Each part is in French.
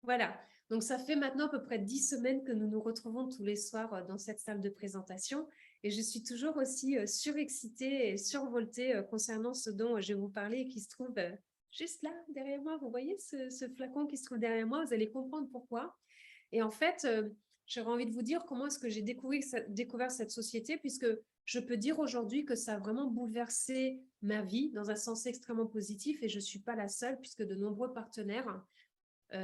Voilà. Donc, ça fait maintenant à peu près 10 semaines que nous nous retrouvons tous les soirs dans cette salle de présentation. Et je suis toujours aussi surexcitée et survoltée concernant ce dont je vais vous parler et qui se trouve juste là, derrière moi. Vous voyez ce flacon qui se trouve derrière moi? Vous allez comprendre pourquoi. Et en fait, j'aurais envie de vous dire comment est-ce que j'ai découvert cette société, puisque je peux dire aujourd'hui que ça a vraiment bouleversé ma vie dans un sens extrêmement positif. Et je ne suis pas la seule, puisque de nombreux partenaires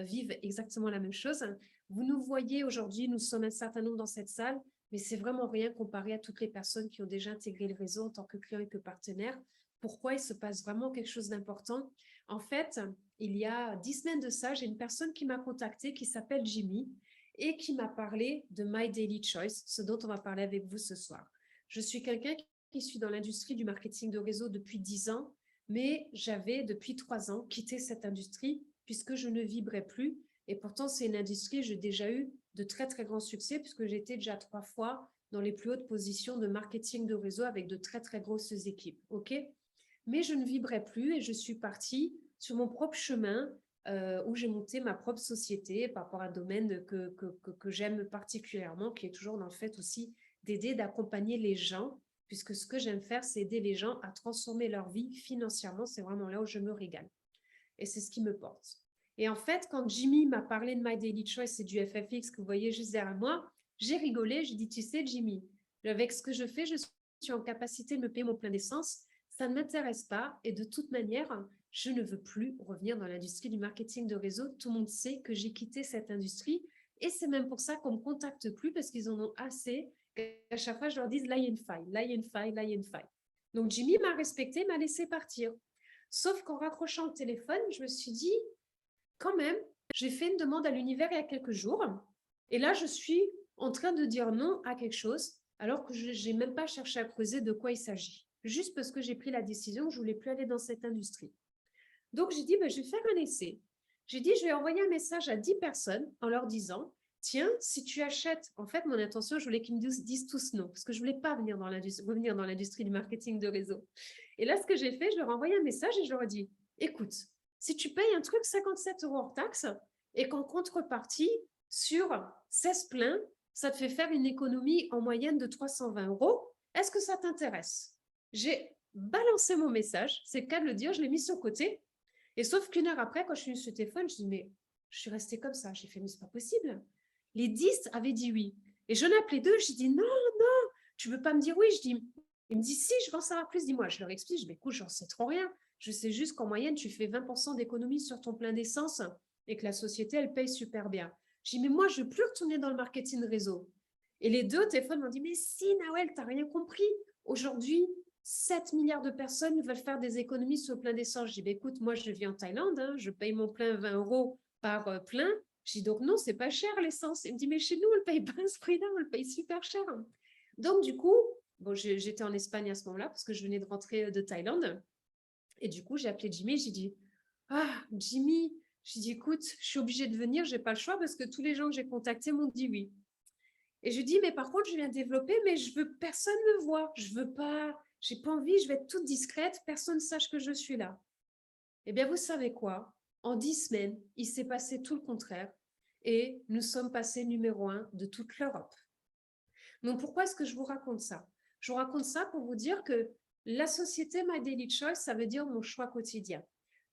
vivent exactement la même chose. Vous nous voyez aujourd'hui, nous sommes un certain nombre dans cette salle, mais c'est vraiment rien comparé à toutes les personnes qui ont déjà intégré le réseau en tant que client et que partenaire. Pourquoi il se passe vraiment quelque chose d'important? En fait, il y a 10 semaines de ça, j'ai une personne qui m'a contacté qui s'appelle Jimmy et qui m'a parlé de My Daily Choice, ce dont on va parler avec vous ce soir. Je suis quelqu'un qui suis dans l'industrie du marketing de réseau depuis 10 ans, mais j'avais depuis 3 ans quitté cette industrie puisque je ne vibrais plus. Et pourtant, c'est une industrie, j'ai déjà eu de très, très grands succès puisque j'étais déjà 3 fois dans les plus hautes positions de marketing de réseau avec de très, très grosses équipes. OK? Mais je ne vibrais plus et je suis partie sur mon propre chemin où j'ai monté ma propre société par rapport à un domaine que j'aime particulièrement, qui est toujours dans le fait aussi d'aider, d'accompagner les gens, puisque ce que j'aime faire, c'est aider les gens à transformer leur vie financièrement. C'est vraiment là où je me régale. Et c'est ce qui me porte. Et en fait, quand Jimmy m'a parlé de My Daily Choice et du FFX que vous voyez juste derrière moi, j'ai rigolé, j'ai dit, tu sais, Jimmy, avec ce que je fais, je suis en capacité de me payer mon plein d'essence, ça ne m'intéresse pas et de toute manière, je ne veux plus revenir dans l'industrie du marketing de réseau. Tout le monde sait que j'ai quitté cette industrie et c'est même pour ça qu'on ne me contacte plus parce qu'ils en ont assez qu'à chaque fois, je leur dise, là, il y a une faille, là, il y a une faille, là, il y a une faille. Donc, Jimmy m'a respecté, m'a laissé partir. Sauf qu'en raccrochant le téléphone, je me suis dit, quand même, j'ai fait une demande à l'univers il y a quelques jours. Et là, je suis en train de dire non à quelque chose, alors que je n'ai même pas cherché à creuser de quoi il s'agit. Juste parce que j'ai pris la décision que je ne voulais plus aller dans cette industrie. Donc, j'ai dit, ben, je vais faire un essai. J'ai dit, je vais envoyer un message à 10 personnes en leur disant, tiens, si tu achètes, en fait, mon intention, je voulais qu'ils me disent tous non, parce que je ne voulais pas revenir dans l'industrie du marketing de réseau. Et là, ce que j'ai fait, je leur ai envoyé un message et je leur ai dit, écoute, si tu payes un truc 57 € hors taxe et qu'en contrepartie, sur 16 pleins, ça te fait faire une économie en moyenne de 320 €, est-ce que ça t'intéresse? J'ai balancé mon message, c'est le cas de le dire, je l'ai mis sur le côté. Et sauf qu'une heure après, quand je suis sur le téléphone, je dis, mais je suis restée comme ça. J'ai fait, mais c'est pas possible. Les 10 avaient dit oui. Et j'en ai appelé 2, j'ai dit, non, non, tu veux pas me dire oui? Je dis, il me dit, si, je veux en savoir plus, dis-moi. Je leur explique, je dis, écoute, j'en sais trop rien. Je sais juste qu'en moyenne, tu fais 20% d'économie sur ton plein d'essence et que la société, elle paye super bien. Je dis, mais moi, je ne veux plus retourner dans le marketing réseau. Et les deux téléphones m'ont dit, mais si, Nawel, tu n'as rien compris. Aujourd'hui, 7 milliards de personnes veulent faire des économies sur le plein d'essence. Je dis, bah, écoute, moi, je vis en Thaïlande, hein, je paye mon plein 20 € par plein. Je dis, donc non, c'est pas cher l'essence. Il me dit, mais chez nous, on ne le paye pas à ce prix-là, on le paye super cher. Donc, du coup, bon, j'étais en Espagne à ce moment-là parce que je venais de rentrer de Thaïlande. Et du coup, j'ai appelé Jimmy, j'ai dit, ah, Jimmy, j'ai dit, écoute, je suis obligée de venir, j'ai pas le choix parce que tous les gens que j'ai contactés m'ont dit oui. Et je dis, mais par contre, je viens développer, mais je veux personne me voit. Je veux pas, j'ai pas envie, je vais être toute discrète, personne ne sache que je suis là. Eh bien, vous savez quoi? En 10 semaines, il s'est passé tout le contraire et nous sommes passés numéro 1 de toute l'Europe. Donc, pourquoi est-ce que je vous raconte ça? Je vous raconte ça pour vous dire que la société My Daily Choice, ça veut dire mon choix quotidien.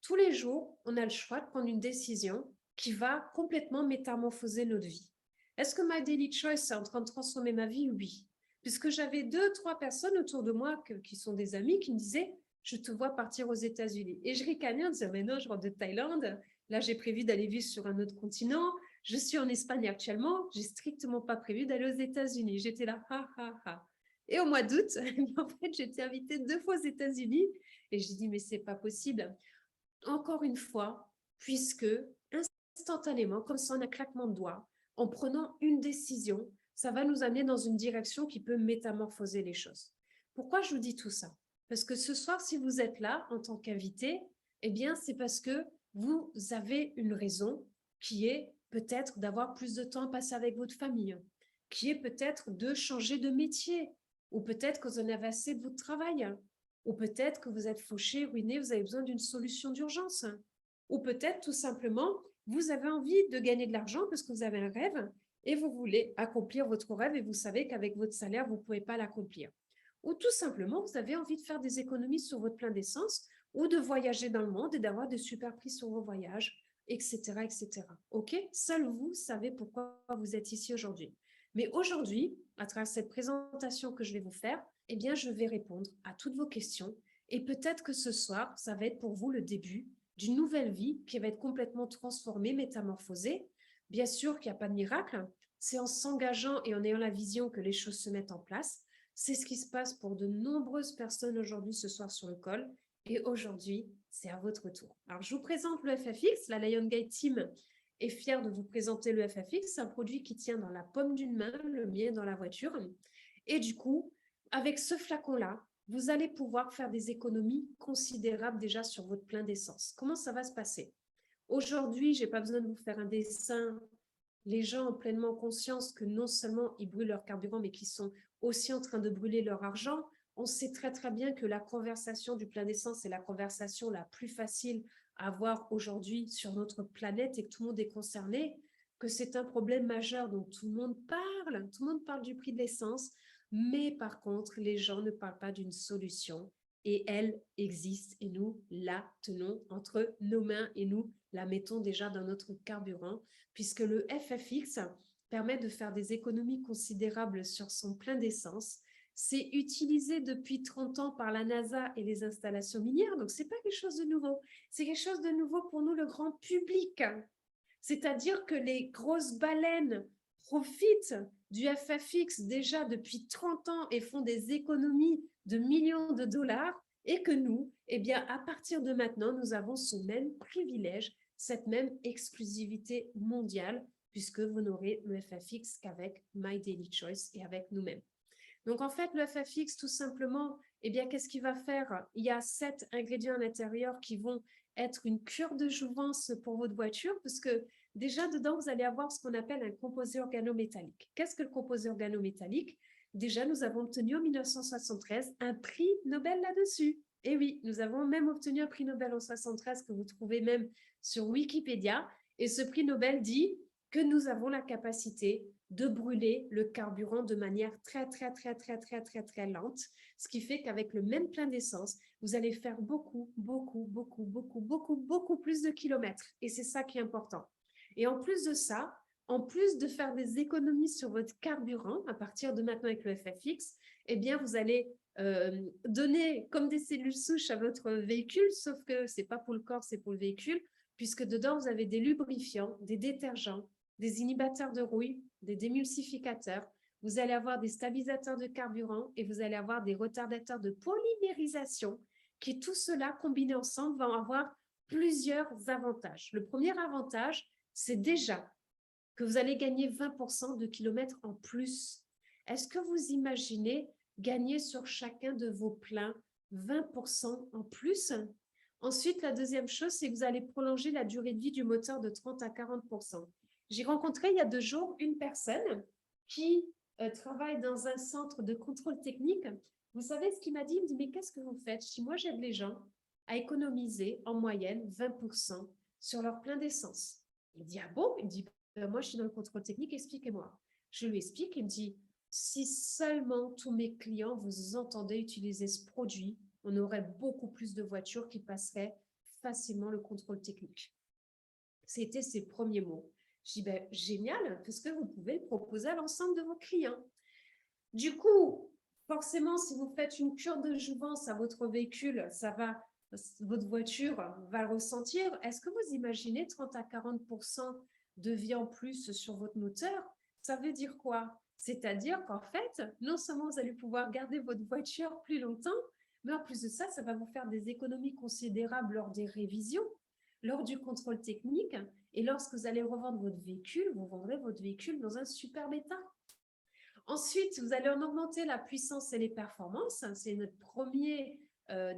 Tous les jours, on a le choix de prendre une décision qui va complètement métamorphoser notre vie. Est-ce que My Daily Choice est en train de transformer ma vie? Oui. Puisque j'avais 2-3 personnes autour de moi qui sont des amis qui me disaient, je te vois partir aux États-Unis. Et je ricanais en disant, mais non, je rentre de Thaïlande. Là, j'ai prévu d'aller vivre sur un autre continent. Je suis en Espagne actuellement, j'ai strictement pas prévu d'aller aux États-Unis. J'étais là, ha, ha, ha. Et au mois d'août, en fait, j'étais invitée 2 fois aux États-Unis et j'ai dit, mais c'est pas possible. Encore une fois, puisque instantanément, comme ça, en un claquement de doigts, en prenant une décision, ça va nous amener dans une direction qui peut métamorphoser les choses. Pourquoi je vous dis tout ça? Parce que ce soir, si vous êtes là en tant qu'invité, eh bien, c'est parce que vous avez une raison qui est peut-être d'avoir plus de temps à passer avec votre famille, qui est peut-être de changer de métier, ou peut-être que vous en avez assez de votre travail, ou peut-être que vous êtes fauché, ruiné, vous avez besoin d'une solution d'urgence, ou peut-être tout simplement vous avez envie de gagner de l'argent parce que vous avez un rêve et vous voulez accomplir votre rêve et vous savez qu'avec votre salaire, vous ne pouvez pas l'accomplir. Ou tout simplement, vous avez envie de faire des économies sur votre plein d'essence ou de voyager dans le monde et d'avoir des super prix sur vos voyages, etc., etc. OK? Seul vous savez pourquoi vous êtes ici aujourd'hui. Mais aujourd'hui, à travers cette présentation que je vais vous faire, eh bien, je vais répondre à toutes vos questions et peut-être que ce soir, ça va être pour vous le début d'une nouvelle vie qui va être complètement transformée, métamorphosée. Bien sûr qu'il n'y a pas de miracle, c'est en s'engageant et en ayant la vision que les choses se mettent en place. C'est ce qui se passe pour de nombreuses personnes aujourd'hui ce soir sur le call. Et aujourd'hui, c'est à votre tour. Alors, je vous présente le FFX. La Lion Guide Team est fière de vous présenter le FFX, un produit qui tient dans la paume d'une main, le mien dans la voiture. Et du coup, avec ce flacon-là, vous allez pouvoir faire des économies considérables déjà sur votre plein d'essence. Comment ça va se passer? Aujourd'hui, je n'ai pas besoin de vous faire un dessin. Les gens ont pleinement conscience que non seulement ils brûlent leur carburant, mais qu'ils sont aussi en train de brûler leur argent. On sait très très bien que la conversation du plein d'essence est la conversation la plus facile à avoir aujourd'hui sur notre planète et que tout le monde est concerné, que c'est un problème majeur dont tout le monde parle du prix de l'essence, mais par contre, les gens ne parlent pas d'une solution et elle existe et nous la tenons entre nos mains et nous la mettons déjà dans notre carburant puisque le FFX permet de faire des économies considérables sur son plein d'essence. C'est utilisé depuis 30 ans par la NASA et les installations minières, donc ce n'est pas quelque chose de nouveau. C'est quelque chose de nouveau pour nous, le grand public. C'est-à-dire que les grosses baleines profitent du FFX déjà depuis 30 ans et font des économies de millions de dollars et que nous, eh bien, à partir de maintenant, nous avons ce même privilège, cette même exclusivité mondiale puisque vous n'aurez le FFX qu'avec My Daily Choice et avec nous-mêmes. Donc, en fait, le FFX, tout simplement, eh bien, qu'est-ce qu'il va faire? Il y a 7 ingrédients à l'intérieur qui vont être une cure de jouvence pour votre voiture, parce que déjà, dedans, vous allez avoir ce qu'on appelle un composé organométallique. Qu'est-ce que le composé organométallique? Déjà, nous avons obtenu en 1973 un prix Nobel là-dessus. Et oui, nous avons même obtenu un prix Nobel en 1973 que vous trouvez même sur Wikipédia. Et ce prix Nobel dit que nous avons la capacité de brûler le carburant de manière très, très, très, très, très, très, très lente, ce qui fait qu'avec le même plein d'essence, vous allez faire beaucoup, beaucoup, beaucoup, beaucoup, beaucoup, beaucoup plus de kilomètres. Et c'est ça qui est important. Et en plus de ça, en plus de faire des économies sur votre carburant à partir de maintenant avec le FFX, eh bien, vous allez donner comme des cellules souches à votre véhicule, sauf que ce n'est pas pour le corps, c'est pour le véhicule, puisque dedans, vous avez des lubrifiants, des détergents, des inhibiteurs de rouille, des démulsificateurs, vous allez avoir des stabilisateurs de carburant et vous allez avoir des retardateurs de polymérisation qui, tout cela combiné ensemble, vont avoir plusieurs avantages. Le premier avantage, c'est déjà que vous allez gagner 20% de kilomètres en plus. Est-ce que vous imaginez gagner sur chacun de vos pleins 20% en plus? Ensuite, la deuxième chose, c'est que vous allez prolonger la durée de vie du moteur de 30 à 40%. J'ai rencontré il y a 2 jours une personne qui travaille dans un centre de contrôle technique. Vous savez ce qu'il m'a dit? Il me dit, mais qu'est-ce que vous faites? Si moi, j'aide les gens à économiser en moyenne 20% sur leur plein d'essence. Il me dit, ah bon? Il me dit, moi, je suis dans le contrôle technique, expliquez-moi. Je lui explique, il me dit, si seulement tous mes clients vous entendez utiliser ce produit, on aurait beaucoup plus de voitures qui passeraient facilement le contrôle technique. C'était ses premiers mots. Je dis, ben, génial, parce que vous pouvez le proposer à l'ensemble de vos clients. Du coup, forcément, si vous faites une cure de jouvence à votre véhicule, votre voiture va le ressentir. Est-ce que vous imaginez 30 à 40% de vie en plus sur votre moteur? Ça veut dire quoi? C'est-à-dire qu'en fait, non seulement vous allez pouvoir garder votre voiture plus longtemps, mais en plus de ça, ça va vous faire des économies considérables lors des révisions, lors du contrôle technique, et lorsque vous allez revendre votre véhicule, vous vendrez votre véhicule dans un superbe état. Ensuite, vous allez en augmenter la puissance et les performances. C'est notre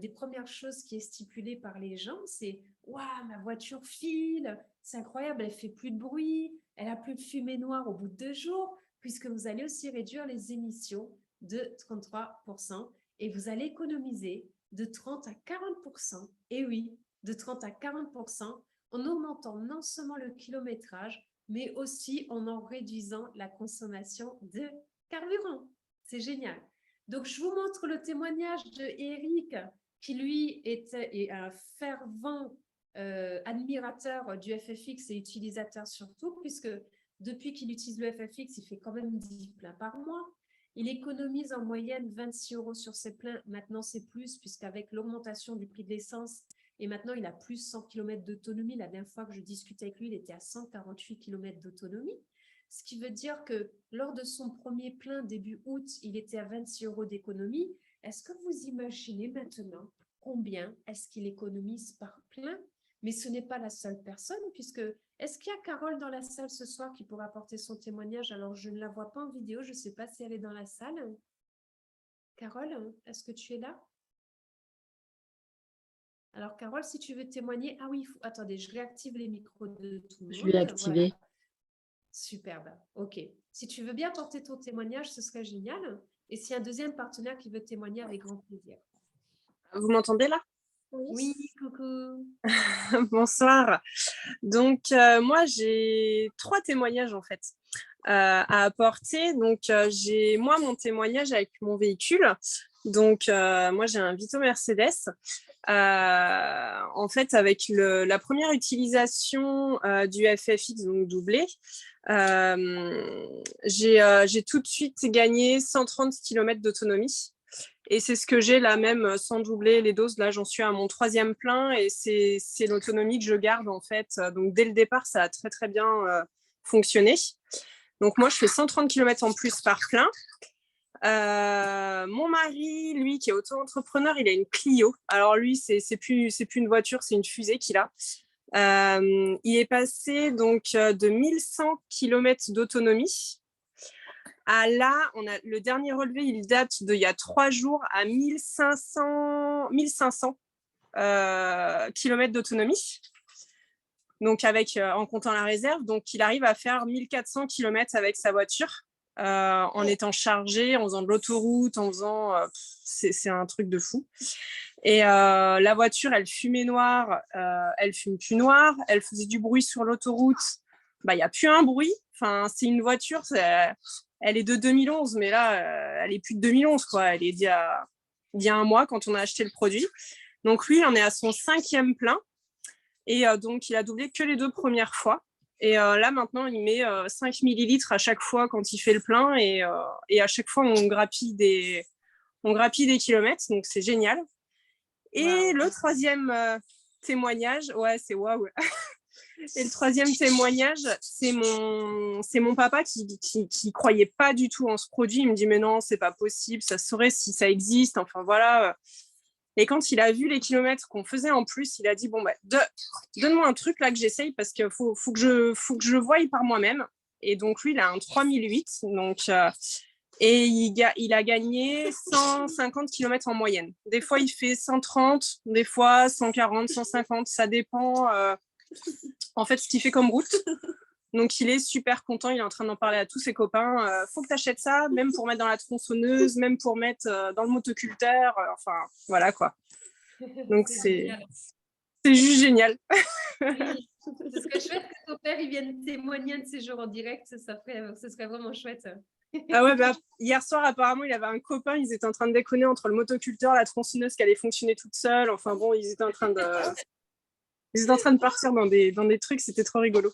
des premières choses qui est stipulée par les gens. C'est « Waouh, ma voiture file, c'est incroyable, elle fait plus de bruit, elle a plus de fumée noire au bout de 2 jours », puisque vous allez aussi réduire les émissions de 33% et vous allez économiser de 30 à 40%. Et oui, de 30 à 40% en augmentant non seulement le kilométrage, mais aussi en réduisant la consommation de carburant. C'est génial. Donc, je vous montre le témoignage de Eric, qui lui est un fervent admirateur du FFX et utilisateur surtout, puisque depuis qu'il utilise le FFX, il fait quand même 10 pleins par mois. Il économise en moyenne 26 € sur ses pleins. Maintenant, c'est plus, puisqu'avec l'augmentation du prix de l'essence, et maintenant, il a plus 100 km d'autonomie. La dernière fois que je discutais avec lui, il était à 148 km d'autonomie. Ce qui veut dire que lors de son premier plein début août, il était à 26 € d'économie. Est-ce que vous imaginez maintenant combien est-ce qu'il économise par plein? Mais ce n'est pas la seule personne, puisque est-ce qu'il y a Carole dans la salle ce soir qui pourra apporter son témoignage? Alors, je ne la vois pas en vidéo, je ne sais pas si elle est dans la salle. Carole, est-ce que tu es là? Alors, Carole, si tu veux témoigner... Ah oui, attendez, je réactive les micros de tout le Je monde. l'ai activé. Voilà. Superbe. OK. Si tu veux bien porter ton témoignage, ce serait génial. Et s'il y a un deuxième partenaire qui veut témoigner, avec grand plaisir. Vous m'entendez là? Oui, coucou. Bonsoir. Donc, moi, j'ai 3 témoignages en fait à apporter. Donc, j'ai moi mon témoignage avec mon véhicule. Donc, moi, j'ai un Vito Mercedes. En fait, avec la première utilisation du FFX, donc doublé, j'ai tout de suite gagné 130 km d'autonomie. Et c'est ce que j'ai là même sans doubler les doses. Là, j'en suis à mon 3e plein et c'est l'autonomie que je garde en fait. Donc, dès le départ, ça a très, très bien fonctionné. Donc, moi, je fais 130 km en plus par plein. Mon mari, lui, qui est auto-entrepreneur, il a une Clio. Alors, lui, c'est plus une voiture, c'est une fusée qu'il a. Il est passé donc de 1100 km d'autonomie à là, le dernier relevé, il date d'il y a 3 jours à 1500 km d'autonomie. Donc, en comptant la réserve, donc il arrive à faire 1400 km avec sa voiture en étant chargé, en faisant de l'autoroute, c'est un truc de fou. Et la voiture, elle fumait noire, elle fume plus noire, elle faisait du bruit sur l'autoroute. Il n'y a plus un bruit. Enfin, c'est une voiture, elle est de 2011, mais là, elle est plus de 2011, quoi. Elle est d'il y a 1 mois quand on a acheté le produit. Donc, lui, il en est à son 5e plein. Et donc, il a doublé que les 2 premières fois. Et là, maintenant, il met 5 millilitres à chaque fois quand il fait le plein. Et à chaque fois, on grappille des kilomètres. Donc, c'est génial. Et wow. Le 3e témoignage, ouais, c'est waouh. Et le 3e témoignage, c'est mon papa qui croyait pas du tout en ce produit. Il me dit, mais non, c'est pas possible, ça saurait si ça existe. Enfin, voilà. Et quand il a vu les kilomètres qu'on faisait en plus, il a dit, bon, bah, donne-moi un truc là que j'essaye parce qu'il faut que je le voie par moi-même. Et donc, lui, il a un 3008. Donc, et il a gagné 150 km en moyenne. Des fois, il fait 130, des fois 140, 150. Ça dépend, en fait, ce qu'il fait comme route. Donc, il est super content. Il est en train d'en parler à tous ses copains. Faut que tu achètes ça, même pour mettre dans la tronçonneuse, même pour mettre dans le motoculteur. Enfin, voilà, quoi. Donc, c'est juste génial. Oui, ce serait chouette que ton père il vienne témoigner de ses jours en direct. Ce serait vraiment chouette. Ah ouais, bah, hier soir, apparemment, il avait un copain. Ils étaient en train de déconner entre le motoculteur, la tronçonneuse qui allait fonctionner toute seule. Enfin, bon, ils étaient en train de partir dans des trucs, c'était trop rigolo.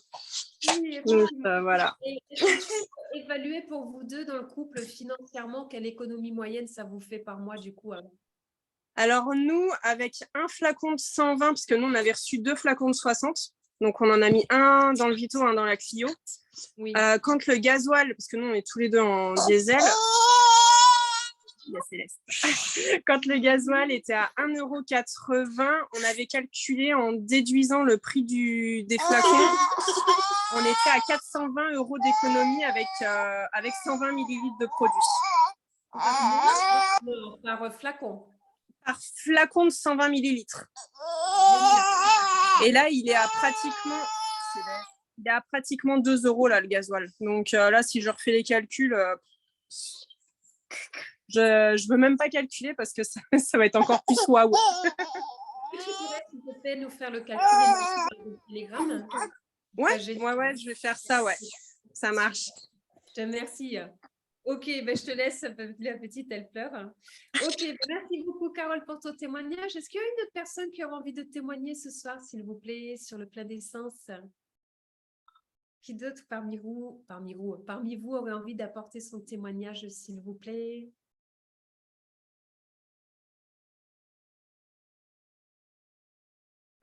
Oui, donc, voilà. Et est-ce que tu as évalué pour vous deux dans le couple financièrement quelle économie moyenne ça vous fait par mois du coup? Alors nous, avec un flacon de 120, parce que nous, on avait reçu 2 flacons de 60, donc on en a mis un dans le Vito, un dans la Clio. Oui. Quand le gasoil, parce que nous, on est tous les deux en diesel, quand le gasoil était à 1,80 €, on avait calculé en déduisant le prix des flacons, on était à 420 € d'économie avec 120 millilitres de produit. Par flacon? Par flacon de 120 millilitres. Et là, il est à pratiquement 2 € là, le gasoil. Donc là, si je refais les calculs, je ne veux même pas calculer parce que ça va être encore plus waouh. tu pourrais, s'il te plaît, nous faire le calcul énergie par Telegram? Ouais, Génial. je vais faire ça, ouais. Ça marche. Je te remercie. Ok, ben, je te laisse, la petite, elle pleure. Ok, ben, merci beaucoup, Carole, pour ton témoignage. Est-ce qu'il y a une autre personne qui aura envie de témoigner ce soir, s'il vous plaît, sur le plein d'essence? Qui d'autre parmi vous aurait envie d'apporter son témoignage, s'il vous plaît?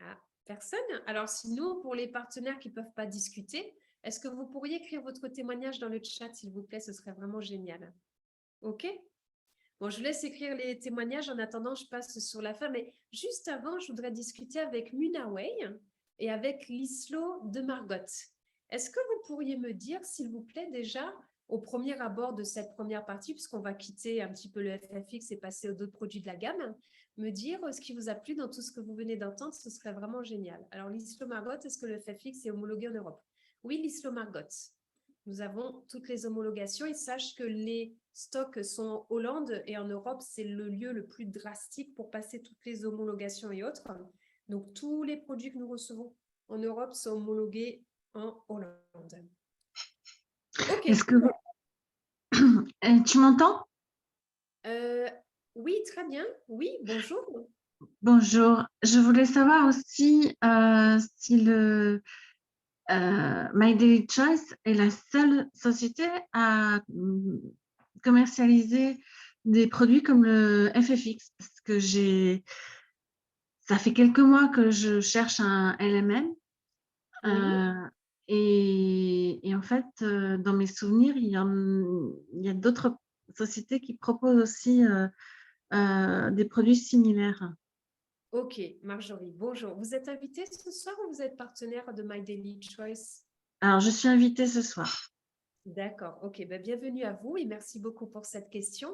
Ah, personne? Alors sinon, pour les partenaires qui ne peuvent pas discuter, est-ce que vous pourriez écrire votre témoignage dans le chat, s'il vous plaît? Ce serait vraiment génial. Ok? Bon, je vous laisse écrire les témoignages. En attendant, je passe sur la fin. Mais juste avant, je voudrais discuter avec Munaway et avec Lislo de Margot. Est-ce que vous pourriez me dire, s'il vous plaît, déjà, au premier abord de cette première partie, puisqu'on va quitter un petit peu le FFX et passer aux autres produits de la gamme, me dire ce qui vous a plu dans tout ce que vous venez d'entendre, ce serait vraiment génial. Alors, Lislo Margot, est-ce que le FFX est homologué en Europe? Oui, Lislo Margot. Nous avons toutes les homologations et sache que les stocks sont en Hollande et en Europe, c'est le lieu le plus drastique pour passer toutes les homologations et autres. Donc, tous les produits que nous recevons en Europe sont homologués en Hollande. Ok. Est-ce que tu m'entends? Oui, très bien. Oui, bonjour. Bonjour. Je voulais savoir aussi si le My Daily Choice est la seule société à commercialiser des produits comme le FFX, parce que ça fait quelques mois que je cherche un LMM. Et en fait, dans mes souvenirs, il y a d'autres sociétés qui proposent aussi des produits similaires. Ok, Marjorie, bonjour. Vous êtes invitée ce soir ou vous êtes partenaire de My Daily Choice? Alors, je suis invitée ce soir. D'accord, ok. Ben, bienvenue à vous et merci beaucoup pour cette question.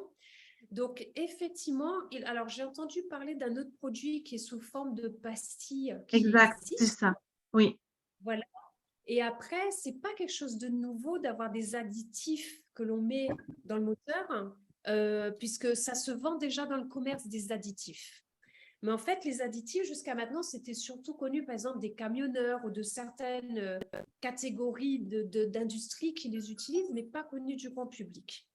Donc, effectivement, alors j'ai entendu parler d'un autre produit qui est sous forme de pastille qui Exact, c'est existe. ça. Oui. Voilà. Et après, c'est pas quelque chose de nouveau d'avoir des additifs que l'on met dans le moteur, puisque ça se vend déjà dans le commerce des additifs. Mais en fait, les additifs, jusqu'à maintenant, c'était surtout connu, par exemple, des camionneurs ou de certaines catégories d'industrie qui les utilisent, mais pas connu du grand public.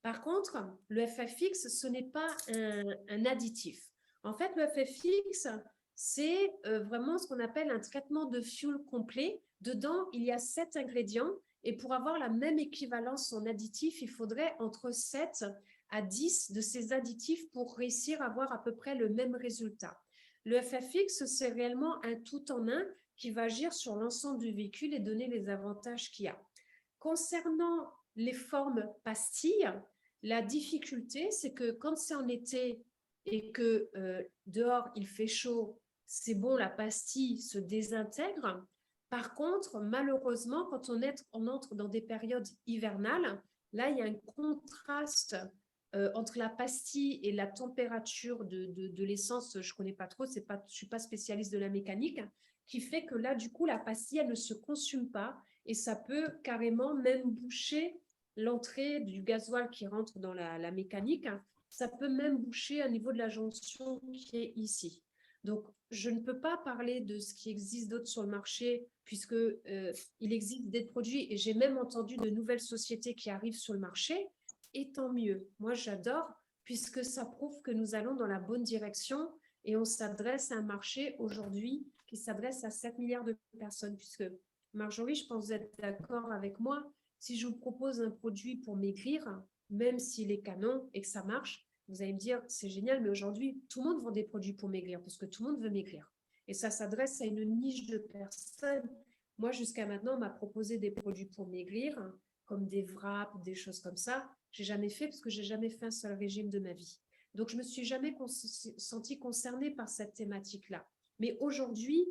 Par contre, le FFX, ce n'est pas un additif. En fait, le FFX, c'est vraiment ce qu'on appelle un traitement de fuel complet. Dedans, il y a 7 ingrédients et pour avoir la même équivalence en additif, il faudrait entre 7 à 10 de ces additifs pour réussir à avoir à peu près le même résultat. Le FFX, c'est réellement un tout en un qui va agir sur l'ensemble du véhicule et donner les avantages qu'il y a. Concernant les formes pastilles, la difficulté, c'est que quand c'est en été et que dehors il fait chaud, c'est bon, la pastille se désintègre. Par contre, malheureusement, quand on entre dans des périodes hivernales, là, il y a un contraste entre la pastille et la température de l'essence. Je ne connais pas trop, je ne suis pas spécialiste de la mécanique, qui fait que là, du coup, la pastille, elle ne se consume pas et ça peut carrément même boucher l'entrée du gasoil qui rentre dans la mécanique. Ça peut même boucher au niveau de la jonction qui est ici. Donc, je ne peux pas parler de ce qui existe d'autre sur le marché puisque il existe des produits et j'ai même entendu de nouvelles sociétés qui arrivent sur le marché. Et tant mieux. Moi, j'adore puisque ça prouve que nous allons dans la bonne direction et on s'adresse à un marché aujourd'hui qui s'adresse à 7 milliards de personnes puisque Marjorie, je pense que vous êtes d'accord avec moi. Si je vous propose un produit pour maigrir, même s'il est canon et que ça marche, vous allez me dire, c'est génial, mais aujourd'hui, tout le monde vend des produits pour maigrir parce que tout le monde veut maigrir. Et ça s'adresse à une niche de personnes. Moi, jusqu'à maintenant, on m'a proposé des produits pour maigrir, comme des wraps, des choses comme ça. Je n'ai jamais fait parce que je n'ai jamais fait un seul régime de ma vie. Donc, je ne me suis jamais sentie concernée par cette thématique-là. Mais aujourd'hui,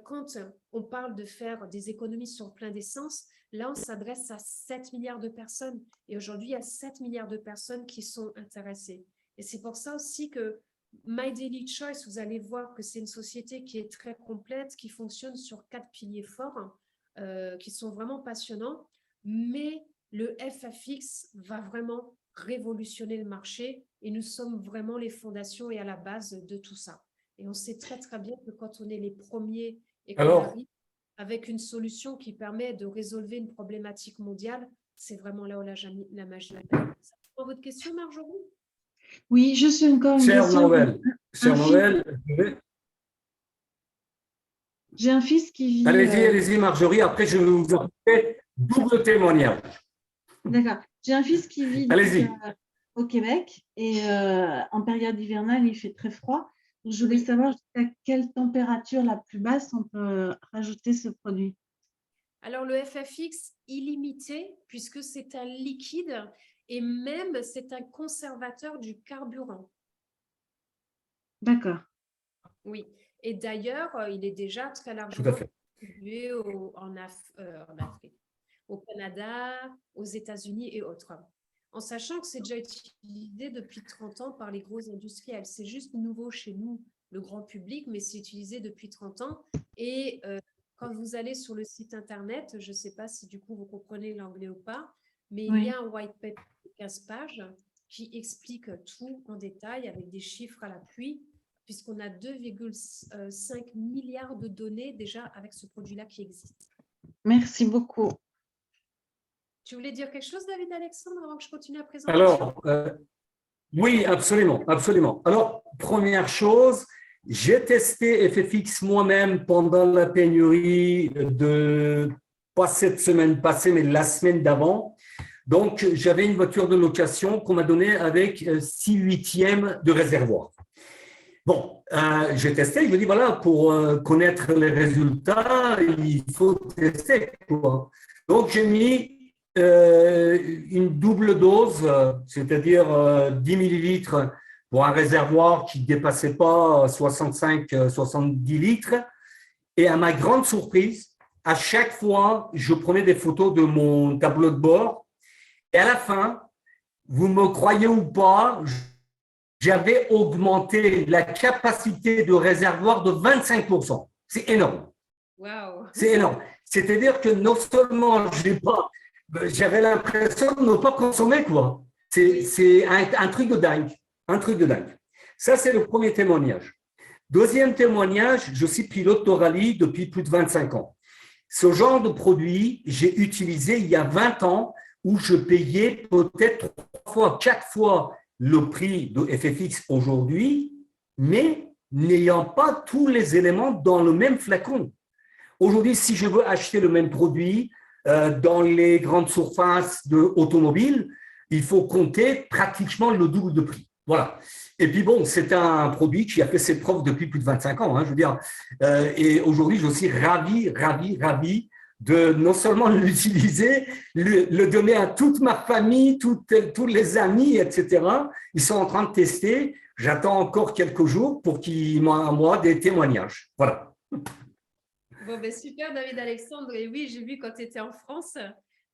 quand on parle de faire des économies sur plein d'essence, là, on s'adresse à 7 milliards de personnes. Et aujourd'hui, il y a 7 milliards de personnes qui sont intéressées. Et c'est pour ça aussi que My Daily Choice, vous allez voir que c'est une société qui est très complète, qui fonctionne sur 4 piliers forts, qui sont vraiment passionnants. Mais le FFX va vraiment révolutionner le marché et nous sommes vraiment les fondations et à la base de tout ça. Et on sait très, très bien que quand on est les premiers et qu'on Alors, arrive avec une solution qui permet de résolver une problématique mondiale, c'est vraiment là où la magie opère. Ça répond à votre question, Marjorie? Oui, juste encore une chère question. Noël, Un chère fils, Noël, j'ai un fils qui vit. allez-y, Marjorie, après je vais vous apporter double témoignage. D'accord. J'ai un fils qui vit donc, Allez-y. au Québec et en période hivernale, il fait très froid. Donc, je voulais Oui. savoir jusqu'à quelle température la plus basse on peut rajouter ce produit. Alors, le FFX illimité, puisque c'est un liquide et même c'est un conservateur du carburant. D'accord. Oui. Et d'ailleurs, il est déjà très Tout à largement fait. distribué en Afrique, au Canada, aux États-Unis et autres. En sachant que c'est déjà utilisé depuis 30 ans par les gros industriels. C'est juste nouveau chez nous, le grand public, mais c'est utilisé depuis 30 ans. Et quand vous allez sur le site internet, je ne sais pas si du coup vous comprenez l'anglais ou pas, mais il y Oui. a un white paper de 15 pages qui explique tout en détail avec des chiffres à l'appui, puisqu'on a 2,5 milliards de données déjà avec ce produit-là qui existe. Merci beaucoup. Tu voulais dire quelque chose, David Alexandre, avant que je continue la présentation? Alors, oui, absolument, absolument. Alors, première chose, j'ai testé FFX moi-même pendant la pénurie de, pas cette semaine passée, mais la semaine d'avant. Donc, j'avais une voiture de location qu'on m'a donnée avec 6/8 de réservoir. Bon, j'ai testé, je me dis, voilà, pour connaître les résultats, il faut tester, quoi. Donc, j'ai mis une double dose, c'est-à-dire 10 millilitres pour un réservoir qui ne dépassait pas 65-70 litres. Et à ma grande surprise, à chaque fois, je prenais des photos de mon tableau de bord. Et à la fin, vous me croyez ou pas, j'avais augmenté la capacité de réservoir de 25%. C'est énorme. Waouh! C'est énorme. C'est-à-dire que non seulement j'avais l'impression de ne pas consommer, quoi. C'est un truc de dingue. Un truc de dingue. Ça, c'est le premier témoignage. Deuxième témoignage, je suis pilote de rallye depuis plus de 25 ans. Ce genre de produit, j'ai utilisé il y a 20 ans où je payais peut-être 3 fois, 4 fois le prix de FFX aujourd'hui, mais n'ayant pas tous les éléments dans le même flacon. Aujourd'hui, si je veux acheter le même produit dans les grandes surfaces automobiles, il faut compter pratiquement le double de prix. Voilà. Et puis bon, c'est un produit qui a fait ses preuves depuis plus de 25 ans, hein, je veux dire. Et aujourd'hui, je suis ravi de non seulement l'utiliser, le donner à toute ma famille, tous les amis, etc. Ils sont en train de tester. J'attends encore quelques jours pour qu'ils m'envoient des témoignages. Voilà. Bon, ben super, David Alexandre. Et oui, j'ai vu quand tu étais en France,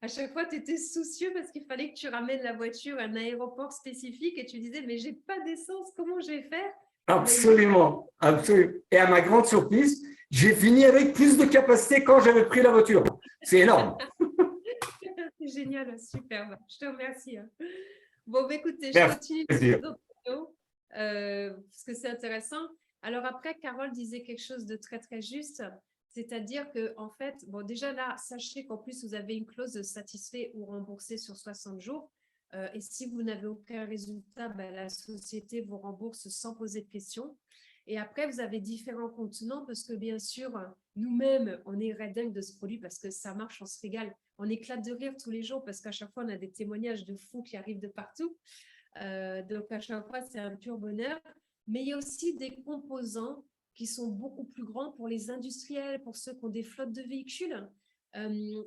à chaque fois, tu étais soucieux parce qu'il fallait que tu ramènes la voiture à un aéroport spécifique et tu disais, mais j'ai pas d'essence, comment je vais faire? Absolument, absolument. Et à ma grande surprise, j'ai fini avec plus de capacité quand j'avais pris la voiture. C'est énorme. C'est génial, super. Je te remercie. Bon, ben, écoutez, je Merci. continue parce que c'est intéressant. Alors après, Carole disait quelque chose de très, très juste. C'est-à-dire que, en fait, bon, déjà là, sachez qu'en plus, vous avez une clause de satisfait ou remboursé sur 60 jours. Et si vous n'avez aucun résultat, ben, la société vous rembourse sans poser de questions. Et après, vous avez différents contenants parce que, bien sûr, nous-mêmes, on est dingue de ce produit parce que ça marche, on se régale. On éclate de rire tous les jours parce qu'à chaque fois, on a des témoignages de fous qui arrivent de partout. Donc, à chaque fois, c'est un pur bonheur. Mais il y a aussi des composants qui sont beaucoup plus grands pour les industriels, pour ceux qui ont des flottes de véhicules.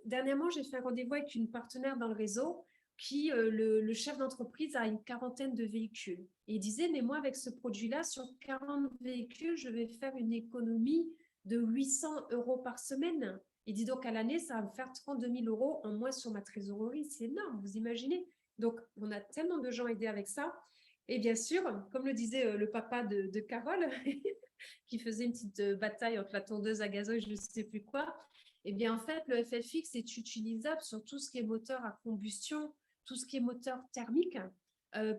Dernièrement, j'ai fait un rendez-vous avec une partenaire dans le réseau qui, le chef d'entreprise, a une quarantaine de véhicules. Et il disait, mais moi, avec ce produit-là, sur 40 véhicules, je vais faire une économie de 800 € par semaine. Il dit donc à l'année, ça va me faire 32 000 € en moins sur ma trésorerie. C'est énorme, vous imaginez? Donc, on a tellement de gens aidés avec ça. Et bien sûr, comme le disait le papa de Carole, qui faisait une petite bataille entre la tondeuse à gazon et je ne sais plus quoi, eh bien, en fait, le FFX est utilisable sur tout ce qui est moteur à combustion, tout ce qui est moteur thermique,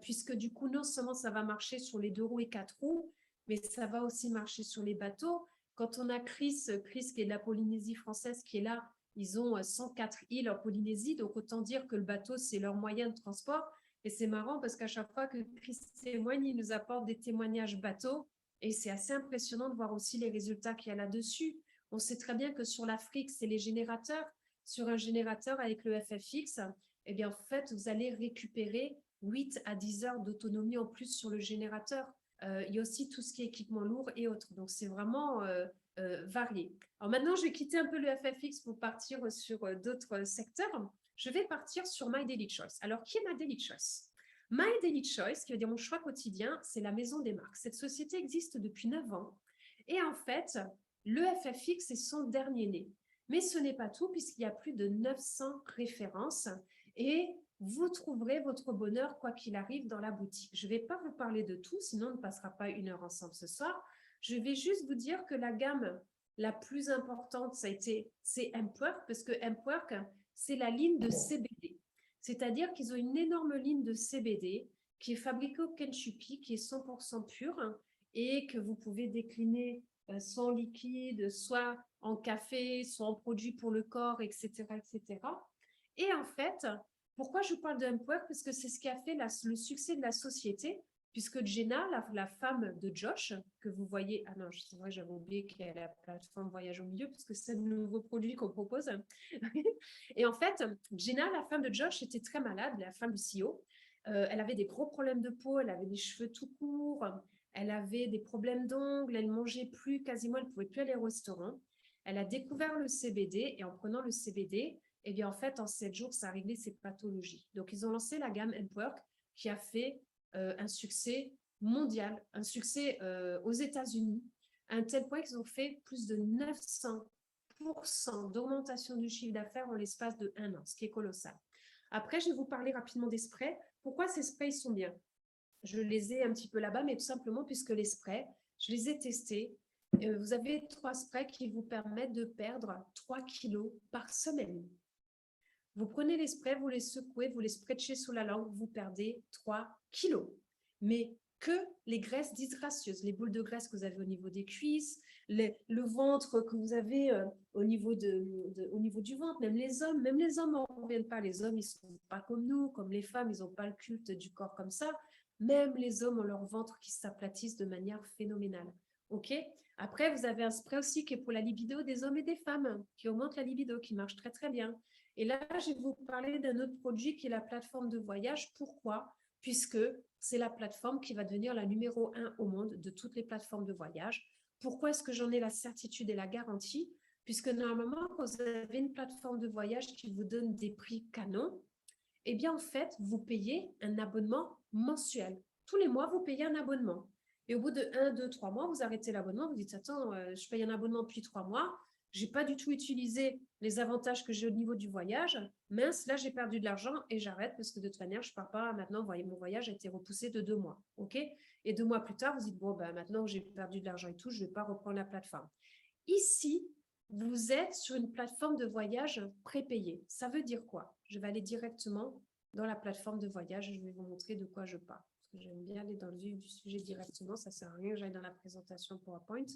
puisque du coup, non seulement ça va marcher sur les 2 roues et 4 roues, mais ça va aussi marcher sur les bateaux. Quand on a Chris qui est de la Polynésie française, qui est là, ils ont 104 îles en Polynésie, donc autant dire que le bateau, c'est leur moyen de transport. Et c'est marrant parce qu'à chaque fois que Chris témoigne, il nous apporte des témoignages bateaux. Et c'est assez impressionnant de voir aussi les résultats qu'il y a là-dessus. On sait très bien que sur l'Afrique, c'est les générateurs. Sur un générateur avec le FFX, eh bien, en fait, vous allez récupérer 8 à 10 heures d'autonomie en plus sur le générateur. Il y a aussi tout ce qui est équipement lourd et autres. Donc, c'est vraiment varié. Alors maintenant, je vais quitter un peu le FFX pour partir sur d'autres secteurs. Je vais partir sur My Daily Choice. Alors, qui est My Daily Choice? My Daily Choice, qui veut dire mon choix quotidien, c'est la maison des marques. Cette société existe depuis 9 ans. Et en fait, le FFX est son dernier né. Mais ce n'est pas tout, puisqu'il y a plus de 900 références. Et vous trouverez votre bonheur quoi qu'il arrive dans la boutique. Je ne vais pas vous parler de tout, sinon on ne passera pas 1 heure ensemble ce soir. Je vais juste vous dire que la gamme la plus importante, c'est Hempwork, parce que Hempwork, c'est la ligne de CBD. C'est-à-dire qu'ils ont une énorme ligne de CBD qui est fabriquée au Kentucky, qui est 100% pure et que vous pouvez décliner soit en liquide, soit en café, soit en produit pour le corps, etc., etc. Et en fait, pourquoi je vous parle de Hempwork? Parce que c'est ce qui a fait le succès de la société, puisque Jenna, la femme de Josh, que vous voyez, ah non, c'est vrai, j'avais oublié qu'il y a la plateforme Voyage au milieu, parce que c'est le nouveau produit qu'on propose. Et en fait, Jenna, la femme de Josh, était très malade, la femme du CEO. Elle avait des gros problèmes de peau, elle avait des cheveux tout courts, elle avait des problèmes d'ongles, elle ne mangeait plus quasiment, elle ne pouvait plus aller au restaurant. Elle a découvert le CBD et en prenant le CBD, eh bien, en fait, en 7 jours, ça a réglé ses pathologies. Donc, ils ont lancé la gamme Hempwork qui a fait un succès mondial, un succès aux États-Unis, à un tel point qu'ils ont fait plus de 900% d'augmentation du chiffre d'affaires en l'espace de 1 an, ce qui est colossal. Après, je vais vous parler rapidement des sprays. Pourquoi ces sprays sont bien? Je les ai un petit peu là-bas, mais tout simplement puisque les sprays, je les ai testés. Vous avez 3 sprays qui vous permettent de perdre 3 kilos par semaine. Vous prenez les sprays, vous les secouez, vous les spritchez sous la langue, vous perdez 3 kilos. Mais que les graisses disgracieuses, les boules de graisse que vous avez au niveau des cuisses, le ventre que vous avez au niveau du ventre, même les hommes n'en reviennent pas. Les hommes, ils ne sont pas comme nous, comme les femmes, ils n'ont pas le culte du corps comme ça. Même les hommes ont leur ventre qui s'aplatissent de manière phénoménale. OK? Après, vous avez un spray aussi qui est pour la libido des hommes et des femmes, qui augmente la libido, qui marche très, très bien. Et là, je vais vous parler d'un autre produit qui est la plateforme de voyage. Pourquoi? Puisque c'est la plateforme qui va devenir la numéro 1 au monde de toutes les plateformes de voyage. Pourquoi est-ce que j'en ai la certitude et la garantie? Puisque normalement, quand vous avez une plateforme de voyage qui vous donne des prix canons, eh bien, en fait, vous payez un abonnement mensuel. Tous les mois, vous payez un abonnement. Et au bout de 1, 2, 3 mois, vous arrêtez l'abonnement, vous dites, attends, je paye un abonnement depuis 3 mois, je n'ai pas du tout utilisé les avantages que j'ai au niveau du voyage. Mince, là, j'ai perdu de l'argent et j'arrête parce que de toute manière, je ne pars pas maintenant. Vous voyez, mon voyage a été repoussé de 2 mois. OK? Et 2 mois plus tard, vous dites, bon, ben, maintenant que j'ai perdu de l'argent et tout, je ne vais pas reprendre la plateforme. Ici, vous êtes sur une plateforme de voyage prépayée. Ça veut dire quoi? Je vais aller directement dans la plateforme de voyage et je vais vous montrer de quoi je parle. Parce que j'aime bien aller dans le vif du sujet directement. Ça ne sert à rien que j'aille dans la présentation PowerPoint.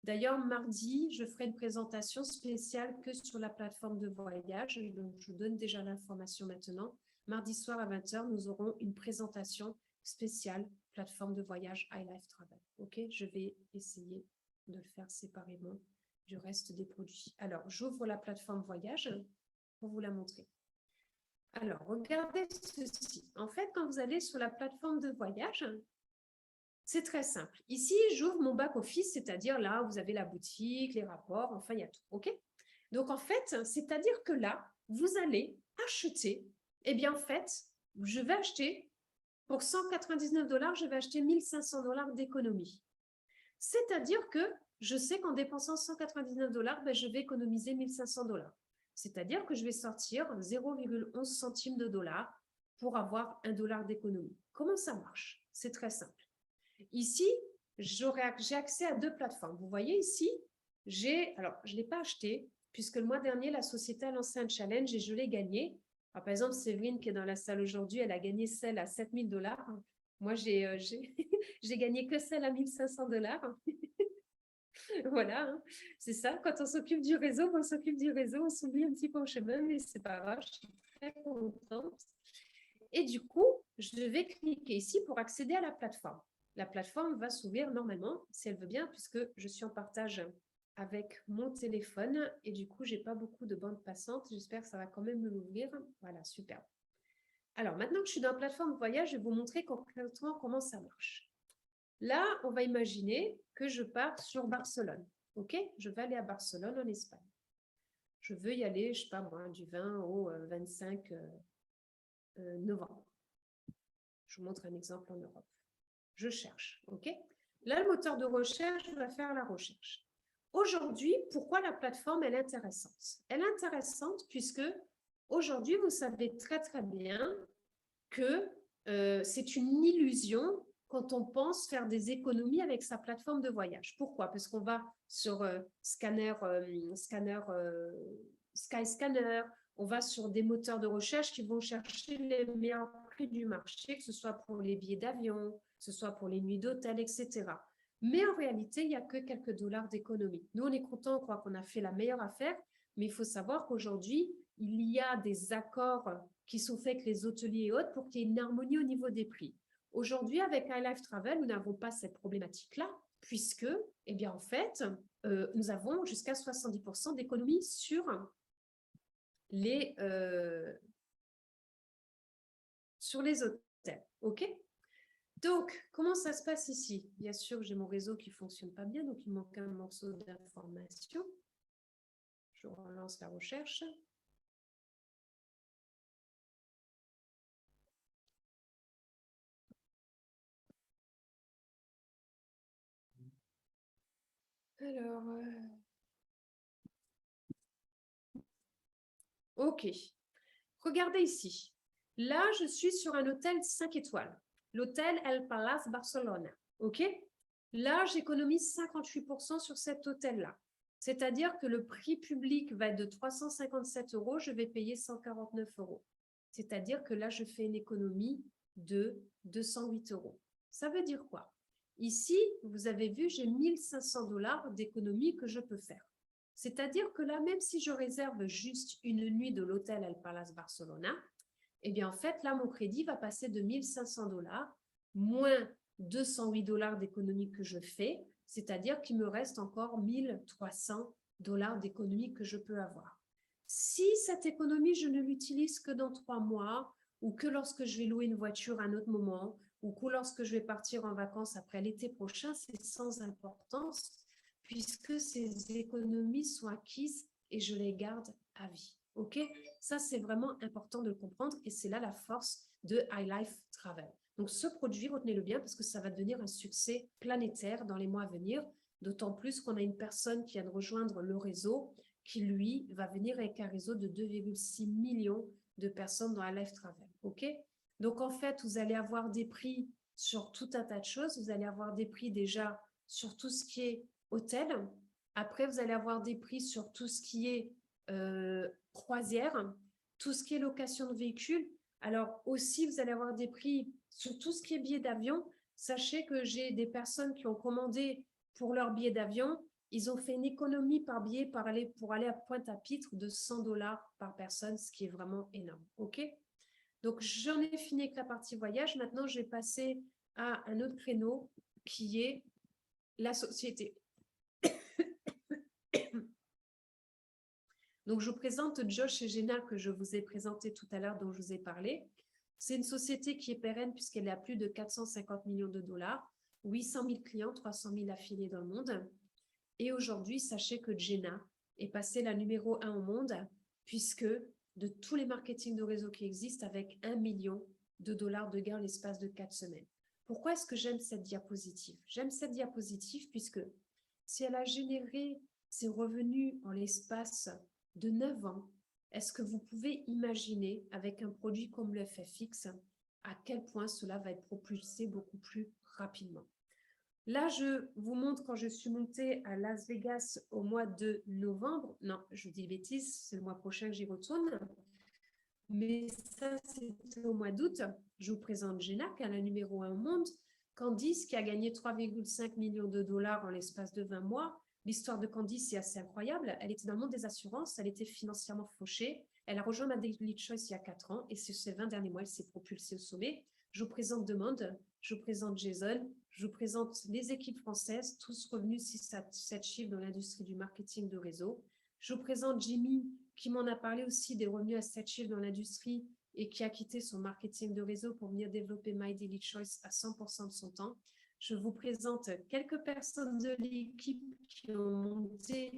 D'ailleurs, mardi, je ferai une présentation spéciale que sur la plateforme de voyage. Donc, je vous donne déjà l'information maintenant. Mardi soir à 20h, nous aurons une présentation spéciale plateforme de voyage iLife Travel. OK? Je vais essayer de le faire séparément du reste des produits. Alors, j'ouvre la plateforme voyage pour vous la montrer. Alors, regardez ceci. En fait, quand vous allez sur la plateforme de voyage, c'est très simple. Ici, j'ouvre mon back-office, c'est-à-dire là, vous avez la boutique, les rapports, enfin, il y a tout. OK? Donc, en fait, c'est-à-dire que là, vous allez acheter, eh bien, en fait, je vais acheter, pour 199 $, je vais acheter 1 500 $ d'économie. C'est-à-dire que je sais qu'en dépensant 199 $, ben, je vais économiser 1 500 $. C'est-à-dire que je vais sortir 0,11 centimes de dollar pour avoir 1 $ d'économie. Comment ça marche? C'est très simple. Ici, j'ai accès à 2 plateformes. Vous voyez ici, alors je ne l'ai pas acheté puisque le mois dernier, la société a lancé un challenge et je l'ai gagné. Alors, par exemple, Séverine qui est dans la salle aujourd'hui, elle a gagné celle à 7 000 $. Moi, j'ai gagné que celle à 1500 $. Voilà, hein. C'est ça. Quand on s'occupe du réseau, on s'occupe du réseau, on s'oublie un petit peu au chemin, mais c'est pas grave, je suis très contente. Et du coup, je vais cliquer ici pour accéder à la plateforme. La plateforme va s'ouvrir normalement, si elle veut bien, puisque je suis en partage avec mon téléphone et du coup, j'ai pas beaucoup de bande passante. J'espère que ça va quand même me l'ouvrir. Voilà, super. Alors, maintenant que je suis dans la plateforme voyage, je vais vous montrer concrètement comment ça marche. Là, on va imaginer que je pars sur Barcelone. OK? Je vais aller à Barcelone, en Espagne. Je veux y aller, je ne sais pas moi, du 20 au 25 novembre. Je vous montre un exemple en Europe. Je cherche. OK? Là, le moteur de recherche va faire la recherche. Aujourd'hui, pourquoi la plateforme elle est intéressante? Elle est intéressante puisque aujourd'hui, vous savez très très bien que c'est une illusion quand on pense faire des économies avec sa plateforme de voyage. Pourquoi? Parce qu'on va sur Skyscanner, on va sur des moteurs de recherche qui vont chercher les meilleurs prix du marché, que ce soit pour les billets d'avion, que ce soit pour les nuits d'hôtel, etc. Mais en réalité, il n'y a que quelques dollars d'économie. Nous, on est content, on croit qu'on a fait la meilleure affaire, mais il faut savoir qu'aujourd'hui, il y a des accords qui sont faits avec les hôteliers et autres pour qu'il y ait une harmonie au niveau des prix. Aujourd'hui, avec iLife Travel, nous n'avons pas cette problématique-là, puisque, eh bien, en fait, nous avons jusqu'à 70% d'économie sur les hôtels. OK? Donc, comment ça se passe ici? Bien sûr, j'ai mon réseau qui ne fonctionne pas bien, donc il manque un morceau d'information. Je relance la recherche. Alors, OK. Regardez ici. Là, je suis sur un hôtel 5 étoiles. L'hôtel El Palace Barcelona. OK? Là, j'économise 58% sur cet hôtel-là. C'est-à-dire que le prix public va être de 357 €, je vais payer 149 €. C'est-à-dire que là, je fais une économie de 208 €. Ça veut dire quoi? Ici, vous avez vu, j'ai 1500 $ d'économie que je peux faire. C'est-à-dire que là, même si je réserve juste une nuit de l'hôtel El Palace Barcelona, eh bien, en fait, là, mon crédit va passer de 1500 $ moins 208 $ d'économie que je fais, c'est-à-dire qu'il me reste encore 1300 $ d'économie que je peux avoir. Si cette économie, je ne l'utilise que dans 3 mois, ou que lorsque je vais louer une voiture à un autre moment, ou que lorsque je vais partir en vacances après l'été prochain, c'est sans importance, puisque ces économies sont acquises et je les garde à vie. OK? Ça, c'est vraiment important de le comprendre et c'est là la force de iLife Travel. Donc, ce produit, retenez-le bien parce que ça va devenir un succès planétaire dans les mois à venir, d'autant plus qu'on a une personne qui vient de rejoindre le réseau qui, lui, va venir avec un réseau de 2,6 millions de personnes dans iLife Travel. OK? Donc, en fait, vous allez avoir des prix sur tout un tas de choses. Vous allez avoir des prix déjà sur tout ce qui est hôtel. Après, vous allez avoir des prix sur tout ce qui est croisière, tout ce qui est location de véhicules. Alors aussi, vous allez avoir des prix sur tout ce qui est billets d'avion. Sachez que j'ai des personnes qui ont commandé pour leur billet d'avion. Ils ont fait une économie par billet pour aller à Pointe-à-Pitre de 100 $ par personne, ce qui est vraiment énorme. OK? Donc, j'en ai fini avec la partie voyage. Maintenant, je vais passer à un autre créneau qui est la société. Donc, je vous présente Josh et Jenna que je vous ai présenté tout à l'heure, dont je vous ai parlé. C'est une société qui est pérenne puisqu'elle est à plus de 450 millions de $, 800 000 clients, 300 000 affiliés dans le monde. Et aujourd'hui, sachez que Jenna est passée la numéro 1 au monde puisque de tous les marketing de réseau qui existent, avec 1 million de $ de gains l'espace de 4 semaines. Pourquoi est-ce que j'aime cette diapositive? J'aime cette diapositive puisque si elle a généré ses revenus en l'espace de 9 ans, est-ce que vous pouvez imaginer, avec un produit comme le FFX, à quel point cela va être propulsé beaucoup plus rapidement? Là, je vous montre quand je suis montée à Las Vegas au mois de novembre. Non, je dis bêtises, c'est le mois prochain que j'y retourne. Mais ça, c'était au mois d'août. Je vous présente Jenna, qui est la numéro 1 au monde. Candice, qui a gagné 3,5 millions de dollars en l'espace de 20 mois. L'histoire de Candice est assez incroyable. Elle était dans le monde des assurances, elle était financièrement fauchée. Elle a rejoint ma Daily Choice il y a 4 ans et sur ces 20 derniers mois, elle s'est propulsée au sommet. Je vous présente Demande, je vous présente Jason, je vous présente les équipes françaises, tous revenus 6 à 7 chiffres dans l'industrie du marketing de réseau. Je vous présente Jimmy, qui m'en a parlé aussi des revenus à 7 chiffres dans l'industrie et qui a quitté son marketing de réseau pour venir développer My Daily Choice à 100% de son temps. Je vous présente quelques personnes de l'équipe qui ont monté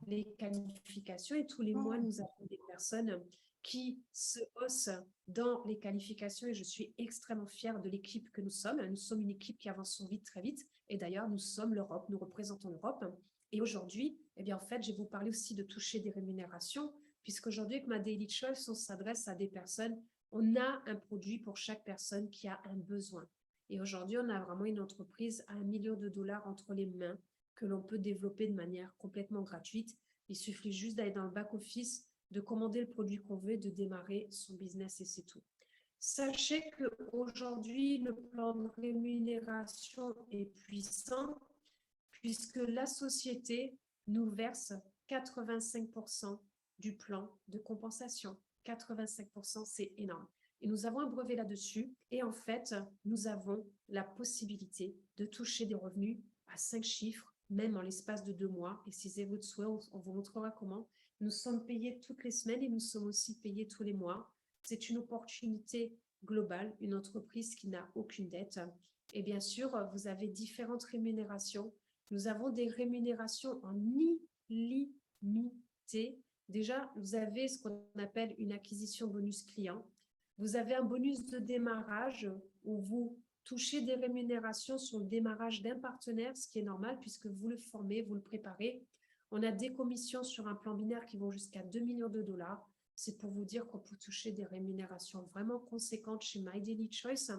les qualifications et tous les mois, nous avons des personnes qui se haussent dans les qualifications et je suis extrêmement fière de l'équipe que nous sommes. Nous sommes une équipe qui avance vite, très vite et d'ailleurs, nous sommes l'Europe, nous représentons l'Europe. Et aujourd'hui, eh bien, en fait, je vais vous parler aussi de toucher des rémunérations puisqu'aujourd'hui, avec ma Daily Choice, on s'adresse à des personnes, on a un produit pour chaque personne qui a un besoin. Et aujourd'hui, on a vraiment une entreprise à 1 million de dollars entre les mains que l'on peut développer de manière complètement gratuite. Il suffit juste d'aller dans le back-office, de commander le produit qu'on veut, de démarrer son business et c'est tout. Sachez qu'aujourd'hui, le plan de rémunération est puissant puisque la société nous verse 85% du plan de compensation. 85%, c'est énorme. Et nous avons un brevet là-dessus. Et en fait, nous avons la possibilité de toucher des revenus à 5 chiffres, même en l'espace de 2 mois. Et si c'est votre souhait, on vous montrera comment. Nous sommes payés toutes les semaines et nous sommes aussi payés tous les mois. C'est une opportunité globale, une entreprise qui n'a aucune dette. Et bien sûr, vous avez différentes rémunérations. Nous avons des rémunérations en illimité. Déjà, vous avez ce qu'on appelle une acquisition bonus client. Vous avez un bonus de démarrage où vous touchez des rémunérations sur le démarrage d'un partenaire, ce qui est normal puisque vous le formez, vous le préparez. On a des commissions sur un plan binaire qui vont jusqu'à 2 millions de dollars. C'est pour vous dire qu'on peut toucher des rémunérations vraiment conséquentes chez My Daily Choice.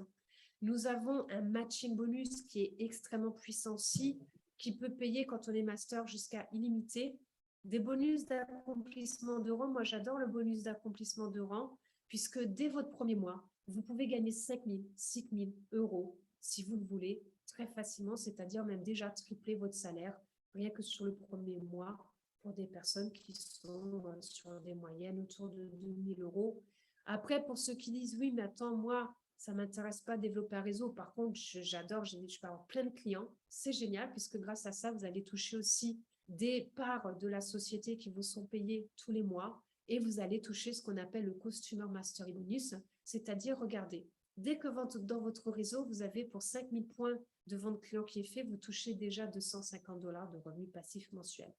Nous avons un matching bonus qui est extrêmement puissant aussi, qui peut payer quand on est master jusqu'à illimité. Des bonus d'accomplissement de rang. Moi, j'adore le bonus d'accomplissement de rang puisque dès votre premier mois, vous pouvez gagner 5 000, 6 000 euros si vous le voulez très facilement, c'est-à-dire même déjà tripler votre salaire rien que sur le premier mois pour des personnes qui sont sur des moyennes autour de 2 000 euros. Après, pour ceux qui disent, oui, mais attends, moi, ça ne m'intéresse pas de développer un réseau. Par contre, j'adore, je peux avoir plein de clients. C'est génial puisque grâce à ça, vous allez toucher aussi des parts de la société qui vous sont payées tous les mois et vous allez toucher ce qu'on appelle le Customer Mastery Bonus, c'est-à-dire, regardez, dès que dans votre réseau, vous avez pour 5 000 points de vente client qui est fait, vous touchez déjà 250 $ de revenus passifs mensuels.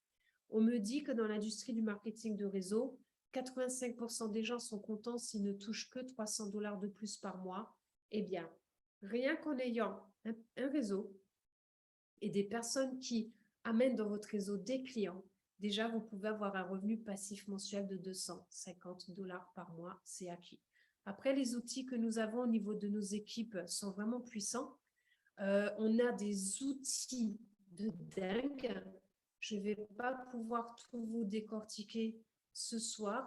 On me dit que dans l'industrie du marketing de réseau, 85% des gens sont contents s'ils ne touchent que 300 $ de plus par mois. Eh bien, rien qu'en ayant un réseau et des personnes qui amènent dans votre réseau des clients, déjà, vous pouvez avoir un revenu passif mensuel de 250 $ par mois, c'est acquis. Après, les outils que nous avons au niveau de nos équipes sont vraiment puissants. On a des outils de dingue. Je ne vais pas pouvoir tout vous décortiquer ce soir,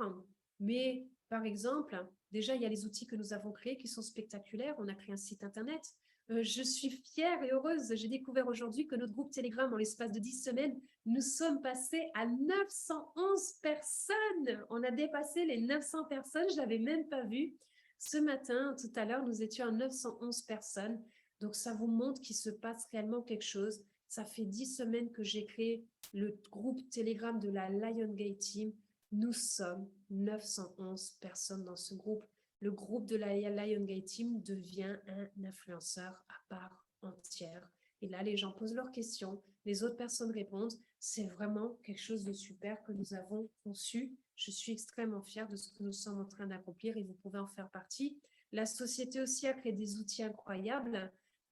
mais par exemple, déjà, il y a les outils que nous avons créés qui sont spectaculaires. On a créé un site internet. Je suis fière et heureuse. J'ai découvert aujourd'hui que notre groupe Telegram, en l'espace de 10 semaines, nous sommes passés à 911 personnes. On a dépassé les 900 personnes. Je ne l'avais même pas vu. Ce matin, tout à l'heure, nous étions à 911 personnes. Donc, ça vous montre qu'il se passe réellement quelque chose. Ça fait 10 semaines que j'ai créé le groupe Telegram de la Lion Gate Team. Nous sommes 911 personnes dans ce groupe. Le groupe de la Lion Gate Team devient un influenceur à part entière. Et là, les gens posent leurs questions, les autres personnes répondent. C'est vraiment quelque chose de super que nous avons conçu. Je suis extrêmement fière de ce que nous sommes en train d'accomplir et vous pouvez en faire partie. La société aussi a créé des outils incroyables,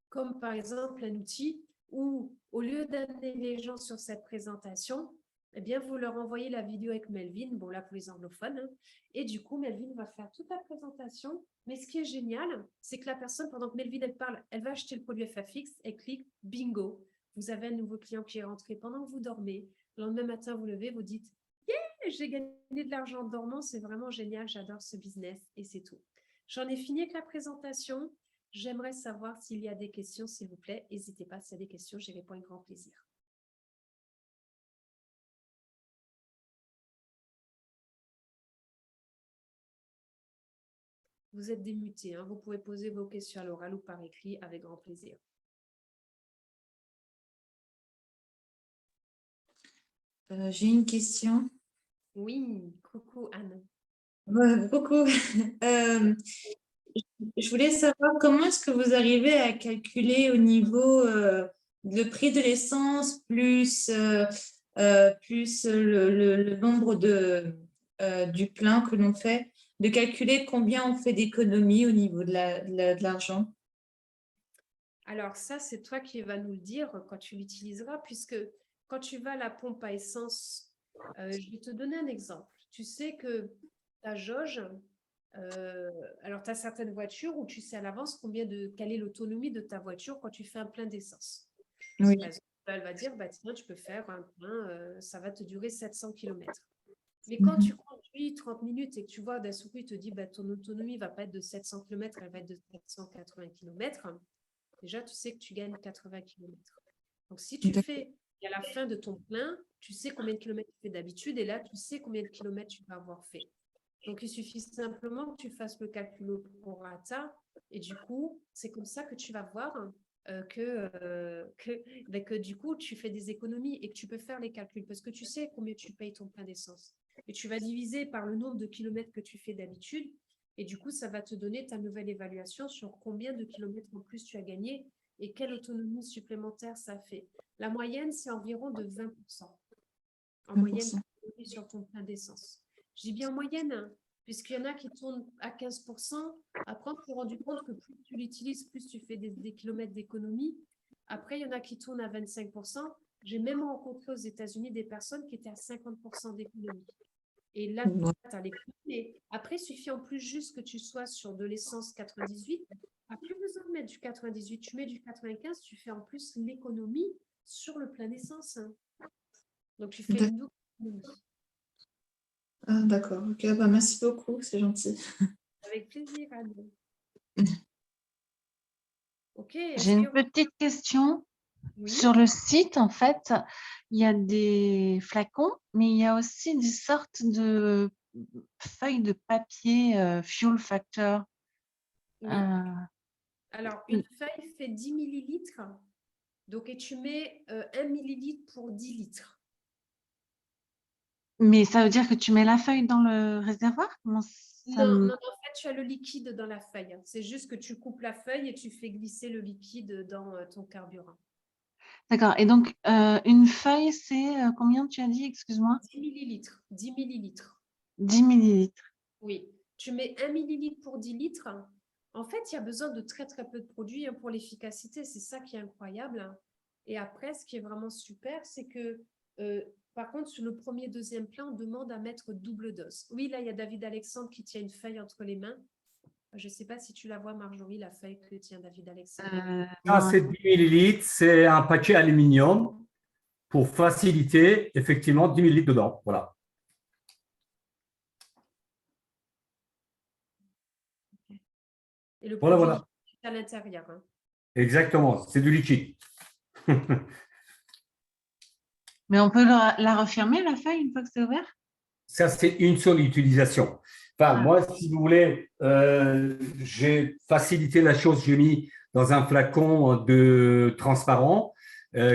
comme par exemple un outil où, au lieu d'amener les gens sur cette présentation, eh bien, vous leur envoyez la vidéo avec Melvin, bon là pour les anglophones, hein, et du coup, Melvin va faire toute la présentation. Mais ce qui est génial, c'est que la personne, pendant que Melvin elle parle, elle va acheter le produit FAFX, elle clique, bingo, vous avez un nouveau client qui est rentré pendant que vous dormez. Le lendemain matin, vous levez, vous dites, yeah, j'ai gagné de l'argent en dormant, c'est vraiment génial, j'adore ce business et c'est tout. J'en ai fini avec la présentation. J'aimerais savoir s'il y a des questions, s'il vous plaît. N'hésitez pas, s'il y a des questions, j'y réponds avec grand plaisir. Vous êtes démutés, hein. Vous pouvez poser vos questions à l'oral ou par écrit avec grand plaisir. J'ai une question. Oui, coucou Anne. Ouais, beaucoup. Je voulais savoir comment est-ce que vous arrivez à calculer au niveau le prix de l'essence plus le nombre du plein que l'on fait, de calculer combien on fait d'économies au niveau de l'argent. Alors ça, c'est toi qui vas nous le dire quand tu l'utiliseras, puisque quand tu vas à la pompe à essence, je vais te donner un exemple. Tu sais que ta jauge, alors tu as certaines voitures où tu sais à l'avance quelle est l'autonomie de ta voiture quand tu fais un plein d'essence. Oui. Par exemple, elle va dire, bah, tiens, tu peux faire un plein, ça va te durer 700 km. Mais quand tu conduis 30 minutes et que tu vois d'un seul coup, il te dit, bah, ton autonomie ne va pas être de 700 km, elle va être de 780 km. Déjà, tu sais que tu gagnes 80 km. Donc, si tu fais à la fin de ton plein, tu sais combien de kilomètres tu fais d'habitude et là, tu sais combien de kilomètres tu vas avoir fait. Donc, il suffit simplement que tu fasses le calcul au prorata et du coup, c'est comme ça que tu vas voir que du coup, tu fais des économies et que tu peux faire les calculs parce que tu sais combien tu payes ton plein d'essence. Et tu vas diviser par le nombre de kilomètres que tu fais d'habitude et du coup, ça va te donner ta nouvelle évaluation sur combien de kilomètres en plus tu as gagné et quelle autonomie supplémentaire ça fait. La moyenne, c'est environ de 20%. En moyenne, sur ton plein d'essence. Je dis bien en moyenne, hein, puisqu'il y en a qui tournent à 15%. Après, on s'est rendu compte que plus tu l'utilises, plus tu fais des kilomètres d'économie. Après, il y en a qui tournent à 25%. J'ai même rencontré aux États-Unis des personnes qui étaient à 50% d'économie. Et là, tu as les prix. Mais après, il suffit en plus juste que tu sois sur de l'essence 98. Tu n'as plus besoin de mettre du 98. Tu mets du 95, tu fais en plus l'économie sur le plein d'essence. Hein. Donc, tu fais une double économie. Ah, d'accord. Ok, bah, merci beaucoup, c'est gentil. Avec plaisir, Anne. Ok. J'ai une petite question. Oui. Sur le site, en fait, il y a des flacons, mais il y a aussi des sortes de feuilles de papier fuel factor. Oui. Alors, une feuille fait 10 millilitres. Donc, et tu mets 1 millilitre pour 10 litres. Mais ça veut dire que tu mets la feuille dans le réservoir? Comment ça Non, en fait, tu as le liquide dans la feuille. C'est juste que tu coupes la feuille et tu fais glisser le liquide dans ton carburant. D'accord. Et donc, une feuille, c'est combien tu as dit? Excuse-moi. 10 millilitres. 10 millilitres. 10 millilitres. Oui. Tu mets 1 millilitre pour 10 litres. En fait, il y a besoin de très, très peu de produits pour l'efficacité. C'est ça qui est incroyable. Et après, ce qui est vraiment super, c'est que, par contre, sur le premier, deuxième plein, on demande à mettre double dose. Oui, là, il y a David Alexandre qui tient une feuille entre les mains. Je ne sais pas si tu la vois, Marjorie, la feuille que tient David Alexandre. C'est 10 millilitres, c'est un paquet aluminium pour faciliter effectivement 10 millilitres dedans. Voilà. Et le Voilà, produit voilà. est à l'intérieur. Hein. Exactement, c'est du liquide. Mais on peut la refermer, la feuille, une fois que c'est ouvert? Ça, c'est une seule utilisation. Enfin, moi, si vous voulez, j'ai facilité la chose, j'ai mis dans un flacon de transparent.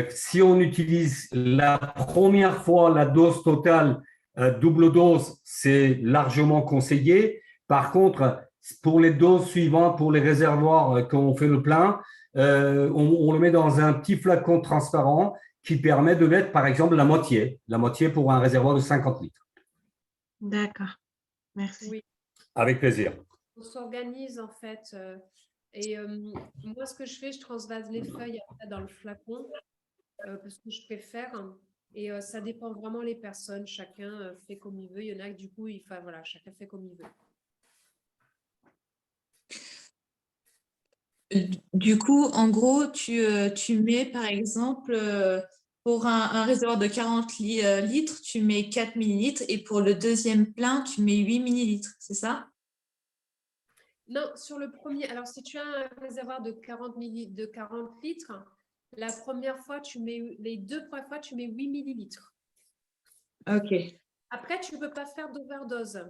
Si on utilise la première fois la dose totale, double dose, c'est largement conseillé. Par contre, pour les doses suivantes, pour les réservoirs, quand on fait le plein, on le met dans un petit flacon transparent qui permet de mettre, par exemple, la moitié pour un réservoir de 50 litres. D'accord. Merci. Oui. Avec plaisir. On s'organise en fait. Et moi, ce que je fais, je transvase les feuilles après dans le flacon parce que je préfère. Et ça dépend vraiment les personnes. Chacun fait comme il veut. Il y en a que du coup, voilà, chacun fait comme il veut. Du coup, en gros, tu mets par exemple pour un réservoir de 40 litres, tu mets 4 millilitres et pour le deuxième plein, tu mets 8 millilitres, c'est ça? Non, sur le premier, alors si tu as un réservoir de 40 de 40 litres, la première fois, les 2 premières fois, tu mets 8 millilitres. Ok. Après, tu ne peux pas faire d'overdose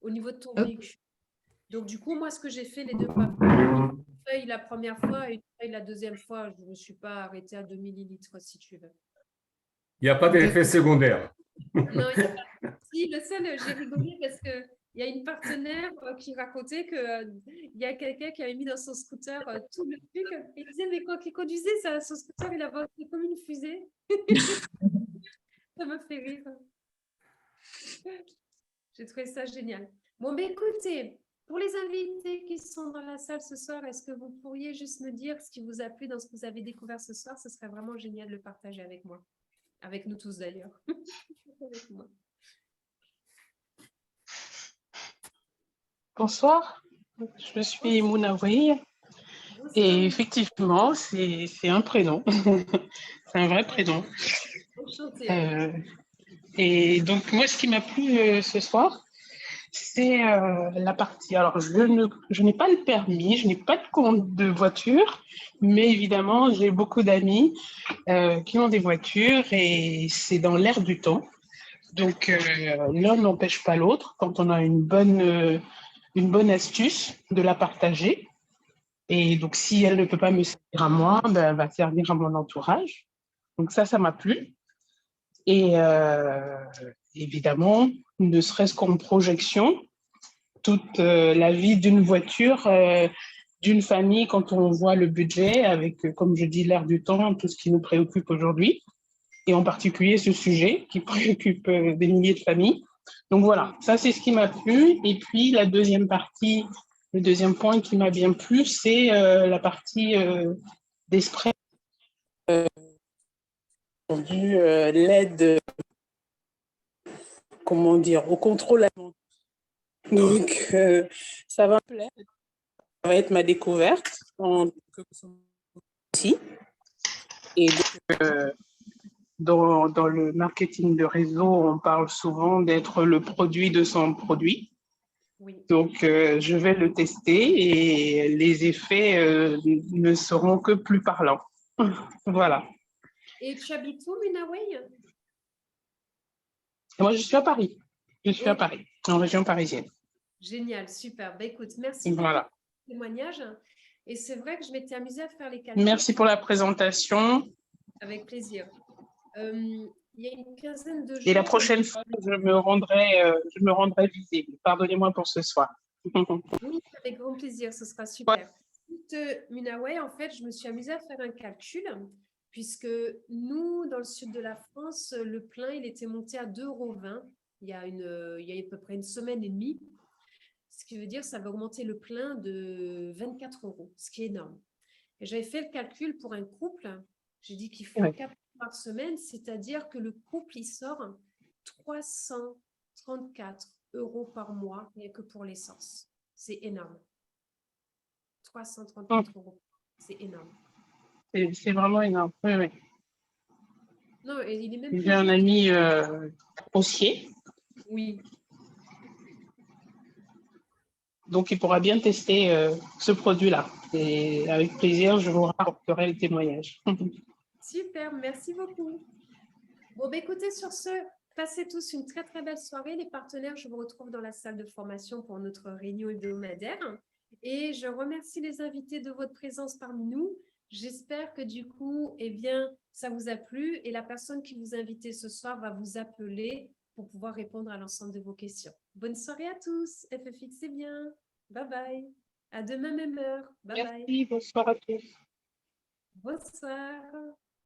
au niveau de ton Ok. véhicule. Donc, du coup, moi, ce que j'ai fait les 2 premières fois, une feuille la première fois et une feuille la deuxième fois, je ne me suis pas arrêtée à 2 millilitres, si tu veux. Il n'y a pas d'effet secondaire. Non, il n'y a pas. Si, le seul, j'ai rigolé parce que il y a une partenaire qui racontait que il y a quelqu'un qui avait mis dans son scooter tout le truc. Il disait, mais quand il conduisait son scooter, il avançait comme une fusée. Ça me fait rire. J'ai trouvé ça génial. Bon, ben écoutez, pour les invités qui sont dans la salle ce soir, est-ce que vous pourriez juste me dire ce qui vous a plu dans ce que vous avez découvert ce soir? Ce serait vraiment génial de le partager avec moi. Avec nous tous d'ailleurs. Avec moi. Bonsoir, je suis Mounaoui et effectivement, c'est un prénom, c'est un vrai prénom. Enchantée. Et donc, moi, ce qui m'a plu ce soir, c'est la partie. Alors, je n'ai pas le permis, je n'ai pas de compte de voiture, mais évidemment, j'ai beaucoup d'amis qui ont des voitures et c'est dans l'air du temps. Donc, l'un n'empêche pas l'autre quand on a une bonne astuce de la partager. Et donc, si elle ne peut pas me servir à moi, ben, elle va servir à mon entourage. Donc ça m'a plu. Et évidemment, ne serait-ce qu'en projection, toute la vie d'une voiture, d'une famille, quand on voit le budget, avec, comme je dis, l'air du temps, tout ce qui nous préoccupe aujourd'hui, et en particulier ce sujet qui préoccupe des milliers de familles. Donc voilà, ça c'est ce qui m'a plu. Et puis la deuxième partie, le deuxième point qui m'a bien plu, c'est la partie d'esprit, l'aide, comment dire, au contrôle. Donc ça va me plaire, ça va être ma découverte ici. Et dans le marketing de réseau, on parle souvent d'être le produit de son produit. Oui. Donc, je vais le tester et les effets ne seront que plus parlants. Voilà. Et tu habites où, Munaway? Moi, je suis à Paris. Je suis à Ok. Paris, en région parisienne. Génial, super. Bah, écoute, merci beaucoup Voilà. pour le témoignage. Et c'est vrai que je m'étais amusée à faire les calculs. Merci pour la présentation. Avec plaisir. Il y a une quinzaine de jours. Et la prochaine fois, je me rendrai visible. Pardonnez-moi pour ce soir. Oui, avec grand plaisir, ce sera super. Munaway, en fait, je me suis amusée à faire un calcul, puisque nous, dans le sud de la France, le plein, il était monté à 2,20 € il y a à peu près une semaine et demie. Ce qui veut dire que ça va augmenter le plein de 24 €, ce qui est énorme. Et j'avais fait le calcul pour un couple. J'ai dit qu'il faut 4 par semaine, c'est-à-dire que le couple, il sort 334 € par mois, rien que pour l'essence. C'est énorme. 334 €. C'est énorme. C'est vraiment énorme. Oui, oui. Non, et il est même plus. J'ai un ami haussier. Oui. Donc, il pourra bien tester ce produit-là. Et avec plaisir, je vous rapporterai le témoignage. Super, merci beaucoup. Bon, écoutez, sur ce, passez tous une très, très belle soirée. Les partenaires, je vous retrouve dans la salle de formation pour notre réunion hebdomadaire. Et je remercie les invités de votre présence parmi nous. J'espère que du coup, eh bien, ça vous a plu et la personne qui vous a invité ce soir va vous appeler pour pouvoir répondre à l'ensemble de vos questions. Bonne soirée à tous. FFX, c'est bien. Bye bye. À demain, même heure. Bye bye. Merci, bonsoir à tous. Bonsoir.